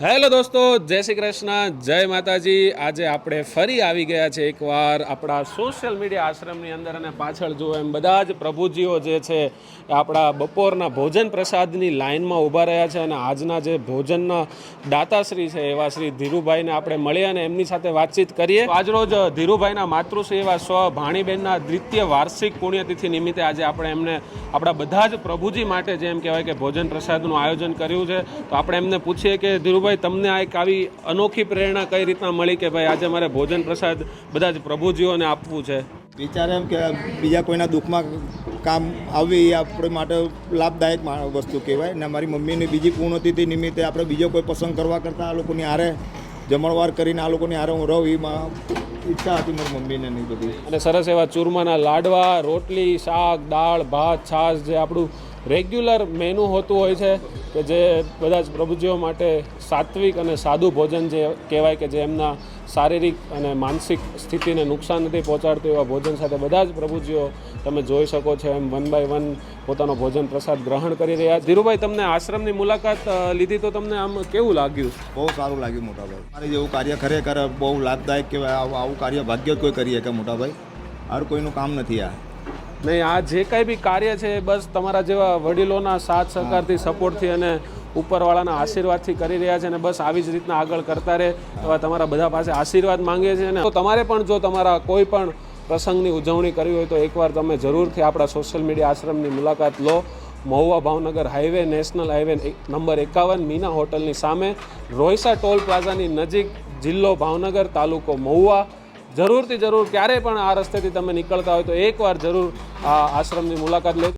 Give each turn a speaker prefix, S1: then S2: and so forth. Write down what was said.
S1: Hello દોસ્તો, જય શ્રી કૃષ્ણ, જય માતાજી। આજે આપણે ફરી આવી ગયા છે એકવાર આપણા સોશિયલ મીડિયા આશ્રમની અંદર, અને પાછળ જુઓ એમ બધા જ પ્રભુજીઓ જે છે એ આપણા બપોરના ભોજન પ્રસાદની લાઇનમાં ઊભા રહ્યા છે। અને આજના જે ભોજનના દાતાશ્રી છે એવા શ્રી ધીરુભાઈને આપણે મળીએ અને એમની સાથે વાતચીત કરીએ। આજરોજ ધીરુભાઈના માતૃશ્રી એવા સ્વ ભાણીબેનના દ્વિતીય વાર્ષિક પુણ્યતિથિ નિમિત્તે આજે આપણે એમને આપણા બધા જ પ્રભુજી માટે જેમ કહેવાય કે ભોજન પ્રસાદનું આયોજન કર્યું છે। તો આપણે એમને પૂછીએ કે ધીરુભાઈ, તમને આ એક આવી અનોખી પ્રેરણા કઈ રીતના મળી કે ભાઈ આજે મારે ભોજન પ્રસાદ બધા જ પ્રભુજીઓને આપવું છે?
S2: વિચારે એમ કે બીજા કોઈના દુઃખમાં કામ આવી એ આપણે માટે લાભદાયક વસ્તુ કહેવાય ને મારી મમ્મીની બીજી પૂર્ણતિથિ નિમિત્તે આપણે બીજો કોઈ પસંદ કરવા કરતાં આ લોકોની હારે જમણવાર કરીને આ લોકોની હારે હું રહું એમાં ઈચ્છા હતી મારી મમ્મીને નહીં બધી।
S1: અને સરસ એવા ચૂરમાના લાડવા, રોટલી, શાક, દાળ, ભાત, છાશ જે આપણું રેગ્યુલર મેનુ હોતું હોય છે કે જે બધા જ પ્રભુજીઓ માટે સાત્વિક અને સાદું ભોજન જે કહેવાય કે જે એમના શારીરિક અને માનસિક સ્થિતિને નુકસાન નથી પહોંચાડતું એવા ભોજન સાથે બધા જ પ્રભુજીઓ તમે જોઈ શકો છો એમ વન બાય વન પોતાનો ભોજન પ્રસાદ ગ્રહણ કરી રહ્યા। ધીરુભાઈ, તમને આશ્રમની મુલાકાત લીધી તો તમને આમ કેવું લાગ્યું?
S2: બહુ સારું લાગ્યું મોટાભાઈ। મારે જેવું કાર્ય ખરેખર બહુ લાભદાયક કહેવાય। આવું કાર્ય ભાગ્ય કોઈ કરીએ કે મોટાભાઈ, હર કોઈનું કામ નથી આ
S1: નહીં। આ જે કાંઈ બી કાર્ય છે બસ તમારા જેવા વડીલોના સાથ સહકારથી, સપોર્ટથી અને ઉપરવાળાના આશીર્વાદથી કરી રહ્યા છે, અને બસ આવી જ રીતના આગળ કરતા રહે એવા તમારા બધા પાસે આશીર્વાદ માંગીએ છીએ। અને તો તમારે પણ જો તમારા કોઈ પણ પ્રસંગની ઉજવણી કરવી હોય તો એકવાર તમે જરૂરથી આપણા સોશિયલ મીડિયા આશ્રમની મુલાકાત લો। Mahuva Bhavnagar highway, national highway number 51, Meena હોટલની સામે, રોયસા ટોલ પ્લાઝાની નજીક, જિલ્લો ભાવનગર, તાલુકો મહુવા। જરૂરથી જરૂર ક્યારેય પણ આ રસ્તેથી તમે નીકળતા હોય તો એકવાર જરૂર આ આશ્રમની મુલાકાત લે।